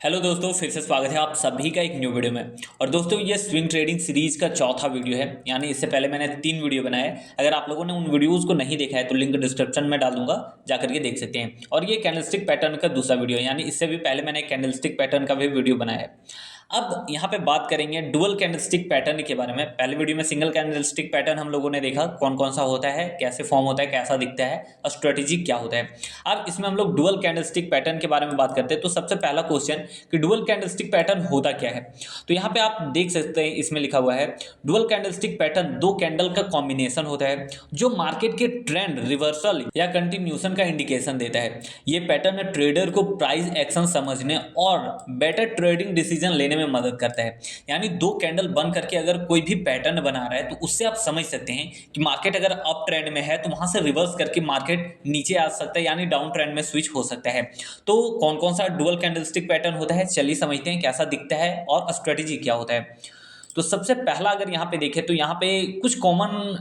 Hello दोस्तों, फिर से स्वागत है आप सभी का एक न्यू वीडियो में। और दोस्तों ये स्विंग ट्रेडिंग सीरीज का चौथा वीडियो है, यानी इससे पहले मैंने 3 वीडियो बनाए। अगर आप लोगों ने उन वीडियोस को नहीं देखा है तो लिंक डिस्क्रिप्शन में डाल दूंगा, जाकर के देख सकते हैं। और ये कैंडलस्टिक पैटर्न का दूसरा वीडियो है, यानी इससे भी पहले मैंने कैंडलस्टिक पैटर्न का भी वीडियो बनाया है। अब यहाँ पे बात करेंगे डुअल कैंडलस्टिक पैटर्न के बारे में। पहले वीडियो में सिंगल कैंडलस्टिक पैटर्न हम लोगों ने देखा, कौन कौन सा होता है, कैसे फॉर्म होता है, कैसा दिखता है और स्ट्रेटेजी क्या होता है। अब इसमें हम लोग डुअल कैंडलस्टिक पैटर्न के बारे में बात करते हैं। तो सबसे पहला क्वेश्चन कि डुअल कैंडलस्टिक पैटर्न होता क्या है। तो यहाँ पे आप देख सकते हैं, इसमें लिखा हुआ है डुअल कैंडलस्टिक पैटर्न दो कैंडल का कॉम्बिनेशन होता है जो मार्केट के ट्रेंड रिवर्सल या कंटिन्यूशन का इंडिकेशन देता है। ये पैटर्न ट्रेडर को प्राइस एक्शन समझने और बेटर ट्रेडिंग डिसीजन लेने में मदद करता है। यानी दो कैंडल बन करके अगर कोई भी पैटर्न बना रहा है तो उससे आप समझ सकते हैं कि मार्केट अगर अप ट्रेंड में है तो वहां से रिवर्स करके मार्केट नीचे आ सकता है, यानी डाउन ट्रेंड में स्विच हो सकता है। तो कौन कौन सा डुअल कैंडलस्टिक पैटर्न होता है, चलिए समझते हैं कैसा दिखता है और स्ट्रेटेजी क्या होता है। तो सबसे पहला अगर यहाँ पे देखें तो यहाँ पे कुछ कॉमन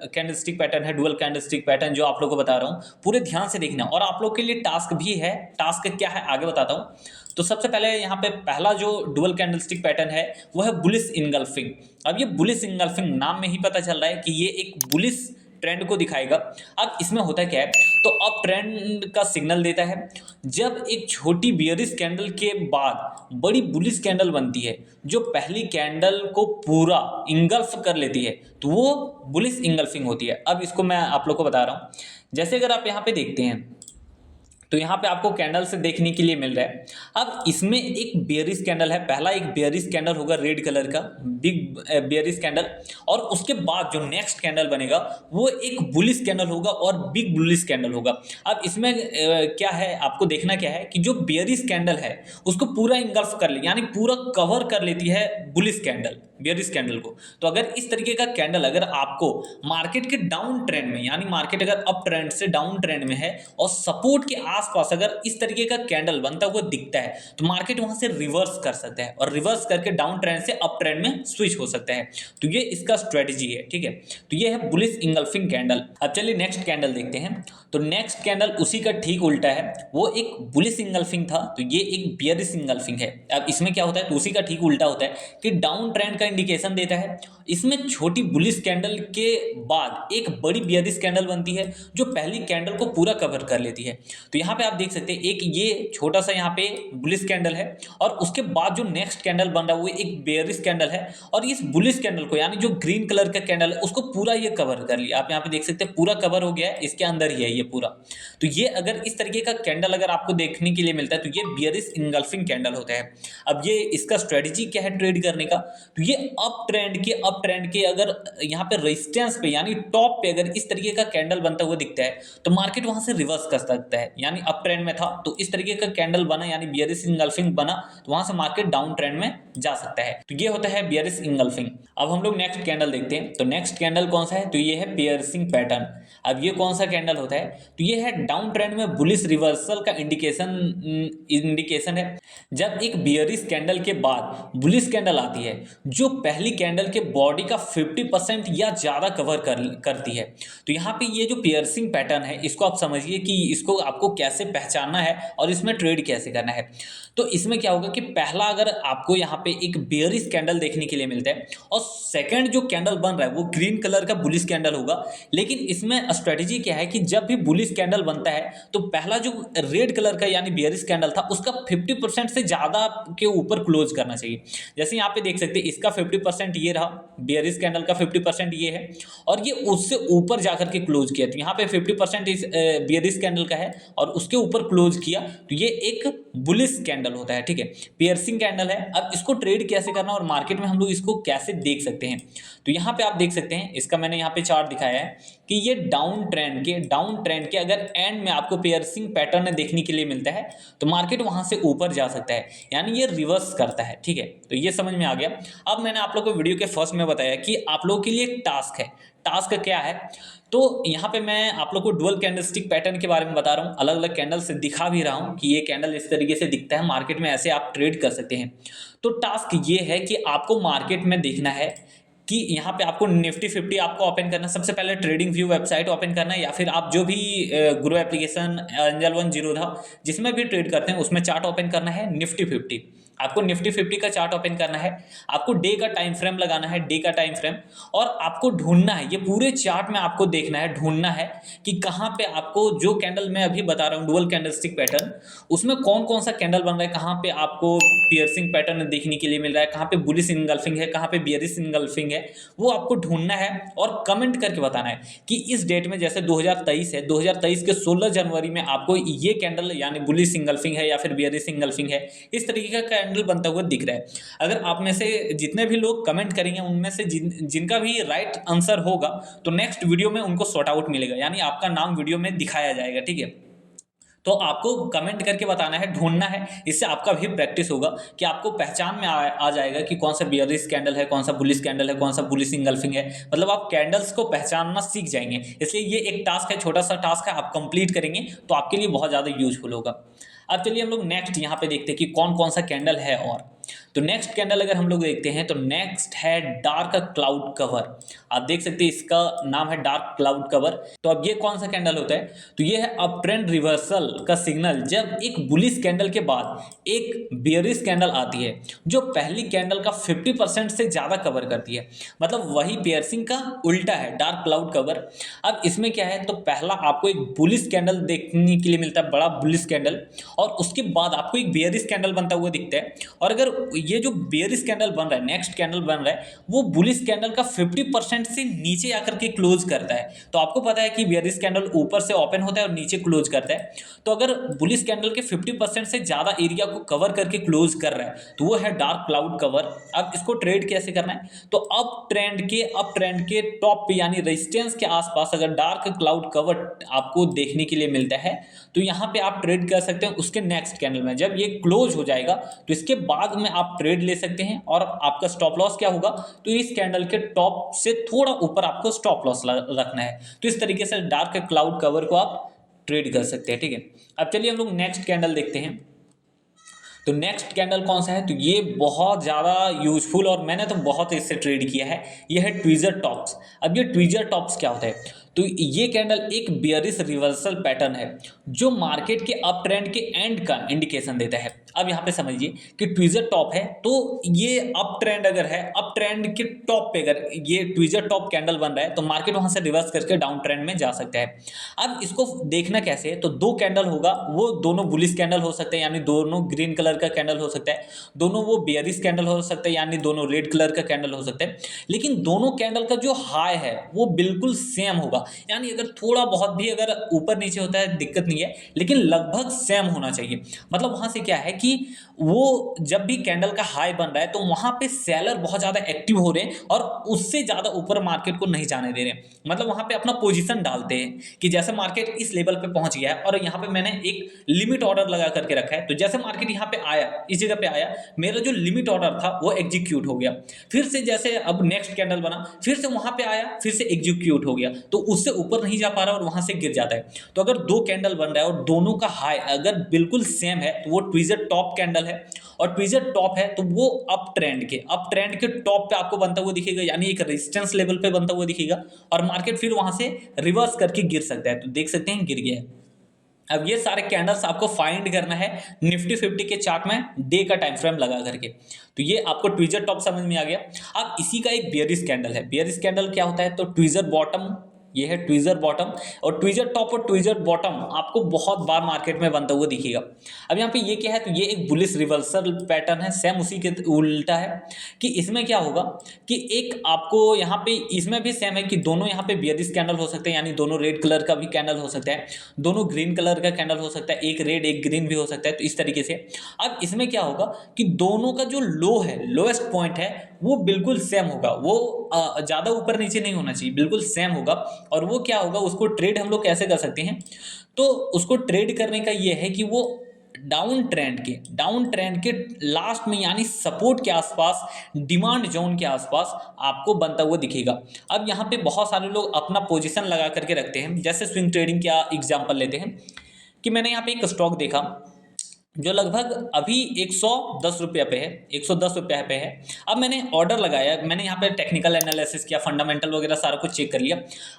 कैंडलस्टिक पैटर्न है, डुअल कैंडलस्टिक पैटर्न जो आप लोगों को बता रहा हूँ, पूरे ध्यान से देखना। और आप लोग के लिए टास्क भी है, टास्क क्या है आगे बताता हूँ। तो सबसे पहले यहाँ पे पहला जो डुअल कैंडलस्टिक पैटर्न है वो है बुलिश इनगल्फिंग। अब ये बुलिश इनगल्फिंग नाम में ही पता चल रहा है कि ये एक बुलिश ट्रेंड को दिखाएगा। अब इसमें होता क्या है, तो अप ट्रेंड का सिग्नल देता है। जब एक छोटी बियरिश कैंडल के बाद बड़ी बुलिश कैंडल बनती है जो पहली कैंडल को पूरा इंगल्फ कर लेती है तो वो बुलिश इंगल्फिंग होती है। अब इसको मैं आप लोग को बता रहा हूँ। जैसे अगर आप यहाँ पे देखते हैं तो यहाँ पे आपको कैंडल से देखने के लिए मिल रहा है। अब इसमें एक बेयरिश कैंडल है, पहला एक बेयरिश कैंडल होगा रेड कलर का, बिग बेयरिश कैंडल। और उसके बाद जो नेक्स्ट कैंडल बनेगा वो एक बुलिश कैंडल होगा और बिग बुलिश कैंडल होगा। अब इसमें क्या है, आपको देखना क्या है कि जो बेयरिश कैंडल है उसको पूरा इंगल्फ कर ले, यानी पूरा कवर कर लेती है बुलिश कैंडल, बेयरिश कैंडल को। तो अगर इस तरीके का कैंडल अगर आपको मार्केट के डाउन ट्रेंड में, यानी मार्केट अगर अप ट्रेंड से डाउन ट्रेंड में है और सपोर्ट के आसपास अगर इस तरीके का कैंडल बनता हुआ दिखता है तो मार्केट वहां से रिवर्स कर सकता है और रिवर्स करके डाउन ट्रेंड से अप ट्रेंड में स्विच हो सकता है। तो ये इसका स्ट्रेटजी है, ठीक है। तो ये है बुलिश इंगल्फिंग कैंडल। अब चलिए नेक्स्ट कैंडल देखते हैं। तो नेक्स्ट कैंडल उसी का ठीक उल्टा है, वो एक बुलिश इंगल्फिंग था तो ये एक बियरिश इंगल्फिंग है। अब इसमें क्या होता है, तो उसी का ठीक उल्टा होता है कि डाउन ट्रेंड का इंडिकेशन देता है। इसमें छोटी बुलिश कैंडल के बाद एक बड़ी बियरिश कैंडल बनती है जो पहली कैंडल को पूरा कवर कर लेती है। तो यहाँ पे आप देख सकते हैं एक ये छोटा सा यहाँ पे बुलिश कैंडल है और उसके बाद जो नेक्स्ट कैंडल बन रहा है वो एक बेयरिश कैंडल है। और इस बुलिश कैंडल को, यानी जो ग्रीन कलर का कैंडल है, उसको पूरा ये कवर कर लिया। आप यहाँ पे देख सकते हैं पूरा कवर हो गया है, इसके अंदर ही है ये पूरा। तो ये अगर इस तरीके का कैंडल अगर आपको देखने के लिए मिलता है तो ये बियरिश इंगल्फिंग कैंडल होता है। अब ये इसका स्ट्रेटजी क्या है ट्रेड करने का, तो ये अप ट्रेंड के अगर यहाँ पे रेजिस्टेंस पे, यानी टॉप पे अगर इस तरीके का कैंडल बनता हुआ दिखता है तो मार्केट वहां से रिवर्स कर सकता है। यानी अप ट्रेंड में था तो इस तरीके का कैंडल बना, यानी बियरिश इंगल्फिंग बना, तो वहां से मार्केट डाउन ट्रेंड में जा सकता है। तो ये होता है बियरिश इंगल्फिंग। अब हम लोग नेक्स्ट कैंडल देखते हैं। तो नेक्स्ट कैंडल कौन सा है, तो ये है पियर्सिंग पैटर्न। अब ये कौन सा कैंडल होता है, तो ये है डाउन ट्रेंड में बुलिश रिवर्सल का इंडिकेशन है। जब एक बियरिश कैंडल के बाद बुलिश कैंडल आती है जो पहली कैंडल के बॉडी का 50% या ज्यादा कवर करती है। तो यहाँ पे ये जो पियर्सिंग पैटर्न है इसको आप समझिए कि इसको आपको कैसे पहचानना है और इसमें ट्रेड कैसे करना है। तो इसमें क्या होगा कि पहला अगर आपको यहाँ पे एक बेयरिश कैंडल देखने के लिए मिलता है और सेकंड जो कैंडल बन रहा है वो ग्रीन कलर का बुलिश कैंडल होगा। लेकिन इसमें स्ट्रेटजी क्या है कि जब भी बुलिश कैंडल बनता है तो पहला जो रेड कलर का यानी बेयरिश कैंडल था उसका 50% से ज्यादा के ऊपर क्लोज करना चाहिए। जैसे यहाँ पे देख सकते हैं इसका 50% ये रहा, बेयरिश कैंडल का 50% ये है और ये उससे ऊपर जाकर के क्लोज किया। तो यहाँ पे 50% इस बेयरिश कैंडल का है और उसके ऊपर क्लोज किया तो ये एक बुलिश कैंडल होता है, ठीक है, पियर्सिंग कैंडल है। अब इसको ट्रेड कैसे करना और मार्केट में हम लोग इसको कैसे देख सकते हैं, तो यहाँ पे आप देख सकते हैं, इसका मैंने यहाँ पे चार्ट दिखाया है कि ये डाउन ट्रेंड के अगर एंड में आपको पियर्सिंग पैटर्न देखने के लिए मिलता है तो मार्केट वहां से ऊपर जा सकता है, यानी ये रिवर्स करता है, ठीक है। तो ये समझ में आ गया। अब मैंने आप लोग को वीडियो के फर्स्ट में बताया कि आप लोगों के लिए एक टास्क है। टास्क क्या है, तो यहाँ पे मैं आप लोग को डुअल कैंडलस्टिक पैटर्न के बारे में बता रहा हूँ, अलग अलग कैंडल से दिखा भी रहा हूँ कि ये कैंडल इस तरीके से दिखता है, मार्केट में ऐसे आप ट्रेड कर सकते हैं। तो टास्क ये है कि आपको मार्केट में देखना है कि यहाँ पे आपको निफ्टी 50 आपको ओपन करना, सबसे पहले ट्रेडिंग व्यू वेबसाइट ओपन करना है, या फिर आप जो भी grow application angel one Zerodha जिसमें भी ट्रेड करते हैं उसमें चार्ट ओपन करना है निफ्टी 50। आपको निफ्टी 50 का चार्ट ओपन करना है, आपको डे का टाइम फ्रेम लगाना है, डे का टाइम फ्रेम, और आपको ढूंढना है, ये पूरे चार्ट में आपको देखना है, ढूंढना है कि कहाँ पे आपको जो कैंडल मैं अभी बता रहा हूँ डुअल कैंडलस्टिक पैटर्न, उसमें कौन कौन सा कैंडल बन रहा है, कहाँ पे आपको पियर्सिंग पैटर्न देखने के लिए मिल रहा है, कहाँ पे बुलिश इनगल्फिंग है, कहाँ पे बियरिश इनगल्फिंग है, वो आपको ढूंढना है और कमेंट करके बताना है कि इस डेट में, जैसे 2023 है, 2023 के 16 जनवरी में आपको ये कैंडल यानी बुलिश इनगल्फिंग है या फिर बियरिश इनगल्फिंग है, इस तरीके का कैंडल बनता हुआ दिख रहा है। अगर आप में से जितने भी लोग कमेंट करेंगे उनमें से जिनका भी राइट आंसर होगा तो नेक्स्ट वीडियो में उनको सॉर्ट आउट मिलेगा, यानी आपका नाम वीडियो में दिखाया जाएगा, ठीक है। तो आपको कमेंट करके बताना है, ढूंढना है, इससे आपका भी प्रैक्टिस होगा कि आपको पहचान में आ जाएगा कि कौन सा बियरिश कैंडल है, कौन सा बुलिश कैंडल है, कौन सा बुलिश इंगल्फिंग है, मतलब आप कैंडल्स को पहचानना सीख जाएंगे। इसलिए ये एक टास्क है, छोटा सा टास्क है, आप कंप्लीट करेंगे तो आपके लिए बहुत ज़्यादा यूजफुल होगा। अब चलिए हम लोग नेक्स्ट यहाँ पे देखते हैं कि कौन कौन सा कैंडल है। और तो नेक्स्ट कैंडल अगर हम लोग देखते हैं तो नेक्स्ट है डार्क क्लाउड कवर। आप देख सकते हैं इसका नाम है डार्क क्लाउड कवर। तो अब ये कौन सा कैंडल होता है, तो ये है अप ट्रेंड रिवर्सल का सिग्नल, जब एक बुलिश कैंडल के बाद एक बेयरिश कैंडल आती है जो पहली कैंडल का 50% से ज़्यादा कवर करती है, मतलब वही पियर्सिंग का उल्टा है डार्क क्लाउड कवर। अब इसमें क्या है, तो पहला आपको एक बुलिश कैंडल देखने के लिए मिलता है, बड़ा बुलिश कैंडल, और उसके बाद आपको एक बेयरिश कैंडल बनता हुआ दिखता है। और अगर ये जो बेयरिश कैंडल बन रहा है, नेक्स्ट कैंडल बन रहा है, वो बुलिश कैंडल का 50% से नीचे आकर के क्लोज करता है। तो आपको पता है कि बेयरिश कैंडल ऊपर से ओपन होता है और नीचे क्लोज करता है। तो अगर बुलिश कैंडल के 50% से ज़्यादा एरिया को कवर करके क्लोज कर रहा है तो वो है डार्क क्लाउड कवर। अब इसको ट्रेड कैसे करना है, तो अप ट्रेंड के टॉप पे यानी रेजिस्टेंस के आसपास अगर डार्क क्लाउड कवर आपको देखने के लिए मिलता है तो यहाँ पे आप ट्रेड कर सकते हैं उसके नेक्स्ट कैंडल में। जब ये क्लोज हो जाएगा तो इसके बाद में आप ट्रेड ले सकते हैं, और आपका स्टॉप लॉस क्या होगा, तो इस कैंडल के टॉप से थोड़ा ऊपर आपको स्टॉप लॉस रखना है। तो इस तरीके से डार्क क्लाउड कवर को आप ट्रेड कर सकते हैं, ठीक है। अब चलिए हम लोग नेक्स्ट कैंडल देखते हैं। तो नेक्स्ट कैंडल कौन सा है, तो ये बहुत ज़्यादा यूजफुल और मैंने तो बहुत इससे ट्रेड किया है, ये है ट्विजर टॉप्स। अब ये ट्विजर टॉप्स क्या होता है, तो ये कैंडल एक बेयरिश रिवर्सल पैटर्न है जो मार्केट के अप ट्रेंड के एंड का इंडिकेशन देता है। अब यहाँ पे समझिए कि ट्विजर टॉप है, तो ये अप ट्रेंड अगर है, अप ट्रेंड के टॉप पे अगर ये ट्विजर टॉप कैंडल बन रहा है तो मार्केट वहाँ से रिवर्स करके डाउन ट्रेंड में जा सकता है। अब इसको देखना कैसे है, तो दो कैंडल होगा, वो दोनों बुलिश कैंडल हो सकते हैं यानी दोनों ग्रीन कलर का कैंडल हो सकता है, दोनों वो बेयरिश कैंडल हो सकता है यानी दोनों रेड कलर का कैंडल हो सकता है, लेकिन दोनों कैंडल का जो हाई है वो बिल्कुल सेम होगा। यानी अगर थोड़ा बहुत भी अगर ऊपर नीचे होता है दिक्कत नहीं है, लेकिन लगभग सेम होना चाहिए। मतलब वहां से क्या है कि वो जब भी कैंडल का हाई बन रहा है तो वहां पे सेलर बहुत ज्यादा एक्टिव हो रहे हैं और उससे ज्यादा ऊपर मार्केट को नहीं जाने दे रहे हैं। मतलब वहां पे अपना पोजीशन डालते हैं कि जैसे मार्केट इस लेवल पे पहुंच गया है और यहाँ पे मैंने एक लिमिट ऑर्डर लगा करके रखा है, तो जैसे मार्केट यहाँ पे आया, इस जगह पे आया, मेरा जो लिमिट ऑर्डर था वो एग्जीक्यूट हो गया। फिर से जैसे अब नेक्स्ट कैंडल बना, फिर से वहां पे आया, फिर से एग्जीक्यूट हो गया, तो उससे ऊपर नहीं जा पा रहा और वहां से गिर जाता है। तो अगर दो कैंडल बन रहा है और दोनों का हाई अगर बिल्कुल सेम है तो वो ट्विजर टॉप कैंडल है, और ट्विजर टॉप है तो वो अप ट्रेंड के टॉप पे आपको बनता हुआ दिखेगा, यानी एक रेजिस्टेंस लेवल पे बनता हुआ दिखेगा, और मार्केट फिर वहां से रिवर्स करके गिर सकता है। तो देख सकते हैं गिर गया है। अब ये सारे कैंडल्स आपको फाइंड करना है निफ्टी 50 के चार्ट में डे का टाइम फ्रेम लगा करके। तो ये आपको ट्विजर टॉप समझ में आ गया। अब इसी का एक बेयरिश कैंडल है। बेयरिश कैंडल क्या होता है, तो ट्विजर बॉटम, ये है ट्विजर बॉटम, और ट्विजर टॉप और ट्विजर बॉटम आपको बहुत बार मार्केट में बनता हुआ दिखेगा। अब यहाँ पे ये क्या है, तो ये एक बुलिश रिवर्सल पैटर्न है, सेम उसी के उल्टा है कि इसमें क्या होगा कि एक आपको यहाँ पे इसमें भी सेम है कि दोनों यहाँ पे बेयरिश कैंडल हो सकते हैं, यानी दोनों रेड कलर का भी कैंडल हो सकता है, दोनों ग्रीन कलर का कैंडल हो सकता है, एक रेड एक ग्रीन भी हो सकता है। तो इस तरीके से अब इसमें क्या होगा कि दोनों का जो लो है, लोएस्ट पॉइंट है, वो बिल्कुल सेम होगा, वो ज़्यादा ऊपर नीचे नहीं होना चाहिए, बिल्कुल सेम होगा। और वो क्या होगा, उसको ट्रेड हम लोग कैसे कर सकते हैं, तो उसको ट्रेड करने का ये है कि वो डाउन ट्रेंड के लास्ट में यानी सपोर्ट के आसपास, डिमांड जोन के आसपास आपको बनता हुआ दिखेगा। अब यहाँ पे बहुत सारे लोग अपना पोजीशन लगा करके रखते हैं, जैसे स्विंग ट्रेडिंग का एग्जांपल लेते हैं कि मैंने यहाँ पे एक स्टॉक देखा जो लगभग अभी 110 रुपये पे है, 110 रुपये पे है। अब मैंने ऑर्डर लगाया, मैंने यहाँ पे टेक्निकल एनालिसिस किया, फंडामेंटल वगैरह सारा कुछ चेक कर लिया।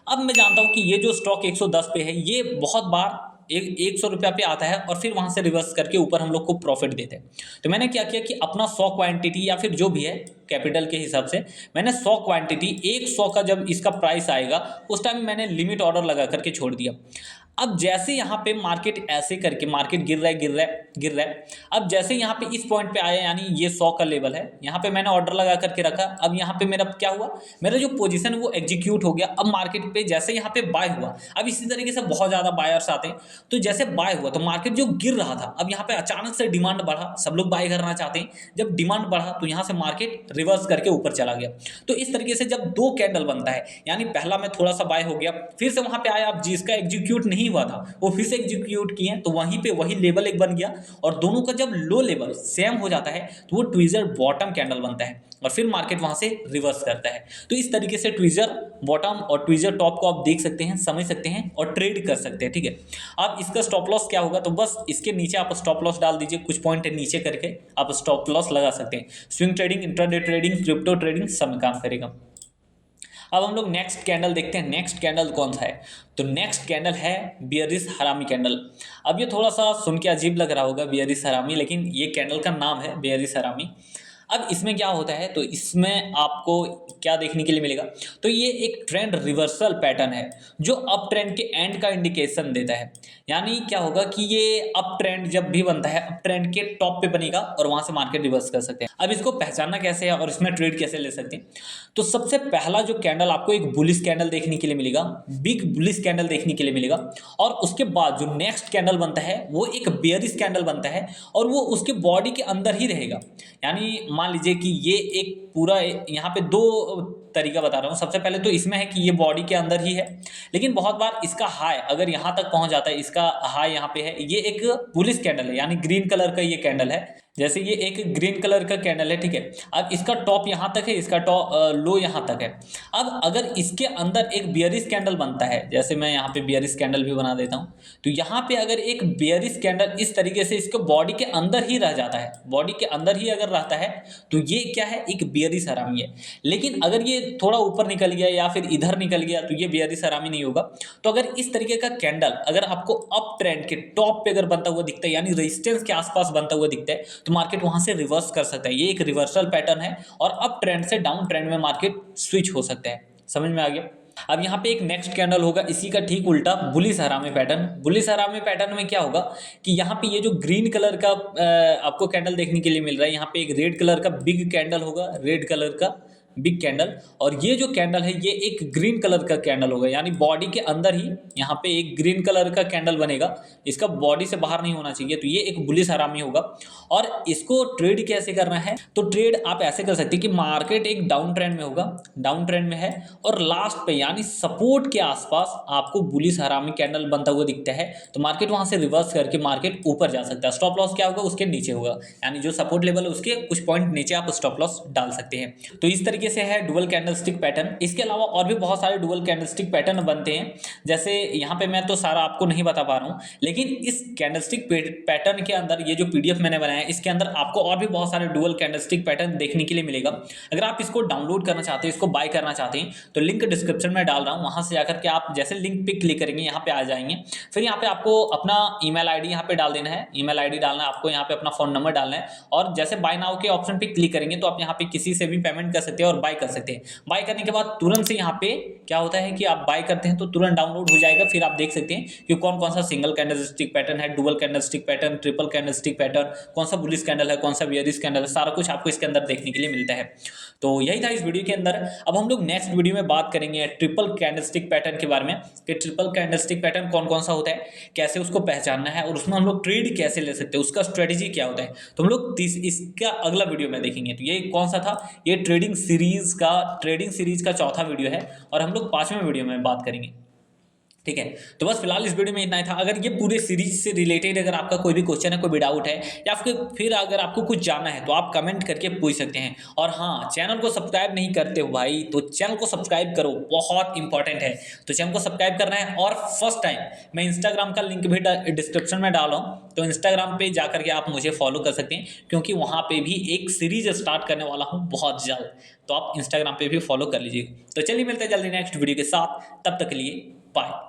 अब मैं जानता हूँ कि ये जो स्टॉक 110 पे है ये बहुत बार 100 रुपया पे आता है और फिर वहाँ से रिवर्स करके ऊपर हम लोग को प्रॉफिट देते हैं। तो मैंने क्या किया कि अपना 100 क्वांटिटी या फिर जो भी है कैपिटल के हिसाब से मैंने 100 क्वांटिटी 100 का जब इसका प्राइस आएगा उस टाइम मैंने लिमिट ऑर्डर लगा करके छोड़ दिया। अब जैसे यहाँ पे मार्केट ऐसे करके मार्केट गिर रहा है। अब जैसे यहाँ पे इस पॉइंट पे आया, यानी ये 100 का लेवल है, यहाँ पे मैंने ऑर्डर लगा करके रखा। अब यहाँ पे मेरा क्या हुआ, मेरा जो पोजीशन है वो एग्जीक्यूट हो गया। अब मार्केट पे जैसे यहाँ पे बाय हुआ, अब इसी तरीके से बहुत ज़्यादा बायर्स आते हैं। तो जैसे बाय हुआ तो मार्केट जो गिर रहा था, अब यहाँ पे अचानक से डिमांड बढ़ा, सब लोग बाय करना चाहते हैं। जब डिमांड बढ़ा तो यहाँ से मार्केट रिवर्स करके ऊपर चला गया। तो इस तरीके से जब 2 कैंडल बनता है, यानी पहला में थोड़ा सा बाय हो गया, फिर से वहाँ पे आया, अब जिसका एग्जीक्यूट नहीं हुआ था वो फिर से एग्जीक्यूट किए, तो वहीं पे वही लेवल एक बन गया। और दोनों का जब लो लेवल सेम हो जाता है तो वो ट्विज़र बॉटम कैंडल बनता है और फिर मार्केट वहां से रिवर्स करता है। तो इस तरीके से ट्विज़र बॉटम और ट्विज़र टॉप को आप देख सकते हैं, समझ सकते हैं और ट्रेड कर सकते हैं। ठीक है, अब इसका स्टॉप लॉस क्या होगा, तो बस इसके नीचे आप स्टॉप लॉस डाल दीजिए, कुछ पॉइंट नीचे करके आप स्टॉप लॉस लगा सकते हैं। Swing trading, intraday trading, crypto trading सब में काम करेगा। अब हम लोग नेक्स्ट कैंडल देखते हैं। नेक्स्ट कैंडल कौन सा है, तो नेक्स्ट कैंडल है बियरिश हरामी कैंडल। अब ये थोड़ा सा सुन के अजीब लग रहा होगा बियरिश हरामी, लेकिन ये कैंडल का नाम है बियरिश हरामी। अब इसमें क्या होता है, तो इसमें आपको क्या देखने के लिए मिलेगा, तो ये एक ट्रेंड रिवर्सल पैटर्न है जो अप ट्रेंड के एंड का इंडिकेशन देता है। यानी क्या होगा कि ये अप ट्रेंड जब भी बनता है, अप ट्रेंड के टॉप पे बनेगा और वहां से मार्केट रिवर्स कर सकते हैं। अब इसको पहचानना कैसे है और इसमें ट्रेड कैसे ले सकते हैं, तो सबसे पहला जो कैंडल आपको एक बुलिश कैंडल देखने के लिए मिलेगा, बिग बुलिश कैंडल देखने के लिए मिलेगा। और उसके बाद जो नेक्स्ट कैंडल बनता है वो एक बेयरिश कैंडल बनता है और वो उसके बॉडी के अंदर ही रहेगा। यानी मान लीजिए कि ये एक पूरा, यहाँ पे 2 तरीका बता रहा हूँ। सबसे पहले तो इसमें है कि ये बॉडी के अंदर ही है, लेकिन बहुत बार इसका हाई अगर यहाँ तक पहुँच जाता है, इसका हाई यहाँ पे है, ये एक बुलिश कैंडल है, यानी ग्रीन कलर का ये कैंडल है। जैसे ये एक ग्रीन कलर का कैंडल है, ठीक है। अब इसका टॉप यहाँ तक है, इसका टॉप लो यहाँ तक है। अब अगर इसके अंदर एक बियरिश कैंडल बनता है, जैसे मैं यहाँ पे बियरिश कैंडल भी बना देता हूँ, तो यहाँ पे अगर एक बियरिश कैंडल इस तरीके से इसके बॉडी के अंदर ही रह जाता है, बॉडी के अंदर ही अगर रहता है तो ये क्या है, एक बियरिश हरामी है। लेकिन अगर ये थोड़ा ऊपर निकल गया या फिर इधर निकल गया तो ये बियरिश हरामी नहीं होगा। तो अगर इस तरीके का कैंडल अगर आपको अप ट्रेंड के टॉप पे अगर बनता हुआ दिखता है, यानी रेजिस्टेंस के आसपास बनता हुआ दिखता है, तो मार्केट वहां से रिवर्स कर सकता है। ये एक रिवर्सल पैटर्न है और अप ट्रेंड से डाउन ट्रेंड में मार्केट स्विच हो सकता है। समझ में आ गया। अब यहाँ पे एक नेक्स्ट कैंडल होगा इसी का ठीक उल्टा, बुलिश हरामी पैटर्न। बुलिश हरामी पैटर्न में क्या होगा कि यहाँ पे ये जो ग्रीन कलर का आपको कैंडल देखने के लिए मिल रहा है, यहाँ पे एक रेड कलर का बिग कैंडल होगा, रेड कलर का बिग कैंडल। और ये जो कैंडल है ये एक ग्रीन कलर का कैंडल होगा, यानी बॉडी के अंदर ही यहाँ पे एक ग्रीन कलर का कैंडल बनेगा, इसका बॉडी से बाहर नहीं होना चाहिए। तो ये एक बुलिश हरामी होगा। और इसको ट्रेड कैसे करना है, तो ट्रेड आप ऐसे कर सकते हैं कि मार्केट एक डाउन ट्रेंड में होगा, डाउन ट्रेंड में है, और लास्ट पे यानी सपोर्ट के आसपास आपको बुलिश हरामी कैंडल बनता हुआ दिखता है, तो मार्केट वहां से रिवर्स करके मार्केट ऊपर जा सकता है। स्टॉप लॉस क्या होगा, उसके नीचे होगा, यानी जो सपोर्ट लेवल है उसके कुछ पॉइंट नीचे आप स्टॉप लॉस डाल सकते हैं। तो इस तरीके से है डुअल कैंडलस्टिक पैटर्न। इसके अलावा और भी बहुत सारे डुअल कैंडलस्टिक पैटर्न बनते हैं, जैसे यहाँ पे मैं तो सारा आपको नहीं बता पा रहा हूँ, लेकिन इस कैंडलस्टिक पैटर्न के अंदर ये जो पीडीएफ मैंने बनाया है इसके अंदर आपको और भी बहुत सारे डुअल कैंडलस्टिक पैटर्न देखने के लिए मिलेगा। अगर आप इसको डाउनलोड करना चाहते हैं, इसको बाय करना चाहते हैं, तो लिंक डिस्क्रिप्शन में डाल रहा हूँ, वहां से जाकर के आप जैसे लिंक पे क्लिक करेंगे यहाँ पे आ जाएंगे। फिर यहाँ पे आपको अपना ईमेल आईडी यहाँ पे डाल देना है, ईमेल आईडी डालना है आपको, यहाँ पे अपना फोन नंबर डालना है, और जैसे बाय नाउ के ऑप्शन पे क्लिक करेंगे तो आप यहाँ पे किसी से भी पेमेंट कर सकते हैं और बाय कर सकते हैं। बाय करने के बाद तुरंत से यहाँ पे क्या होता है कि आप बाय करते हैं तो तुरंत डाउनलोड हो जाएगा। फिर आप देख सकते हैं कि कौन कौन सा सिंगल कैंडलस्टिक पैटर्न है, dual candlestick pattern, triple candlestick pattern, कौन सा बुलिश कैंडल है, कौन सा बियरिश कैंडल है, सारा कुछ आपको इसके अंदर देखने के लिए मिलता है। तो यही था इस वीडियो के अंदर। अब हम लोग नेक्स्ट वीडियो में बात करेंगे ट्रिपल कैंडलस्टिक पैटर्न के बारे में, कि ट्रिपल कैंडलस्टिक पैटर्न कौन कौन सा होता है, कैसे उसको पहचानना है और उसमें हम लोग ट्रेड कैसे ले सकते हैं, उसका स्ट्रेटेजी क्या होता है, तो हम लोग इसका अगला वीडियो में देखेंगे। तो ये कौन सा था, ये ट्रेडिंग सीरीज का चौथा वीडियो है और हम लोग 5वें वीडियो में बात करेंगे। ठीक है। तो बस फिलहाल इस वीडियो में इतना ही था। अगर ये पूरे सीरीज से रिलेटेड अगर आपका कोई भी क्वेश्चन है, कोई भी डाउट है, या फिर अगर आपको कुछ जानना है तो आप कमेंट करके पूछ सकते हैं। और हाँ, चैनल को सब्सक्राइब नहीं करते हो भाई तो चैनल को सब्सक्राइब करो, बहुत इंपॉर्टेंट है। तो चैनल को सब्सक्राइब करना है। और फर्स्ट टाइम मैं इंस्टाग्राम का लिंक भी डिस्क्रिप्शन में डाला हूँ, तो इंस्टाग्राम पे जा करके आप मुझे फॉलो कर सकते हैं, क्योंकि वहाँ पे भी एक सीरीज स्टार्ट करने वाला हूँ बहुत जल्द। तो आप इंस्टाग्राम पे भी फॉलो कर लीजिए। तो चलिए मिलते हैं जल्दी नेक्स्ट वीडियो के साथ, तब तक के लिए बाय।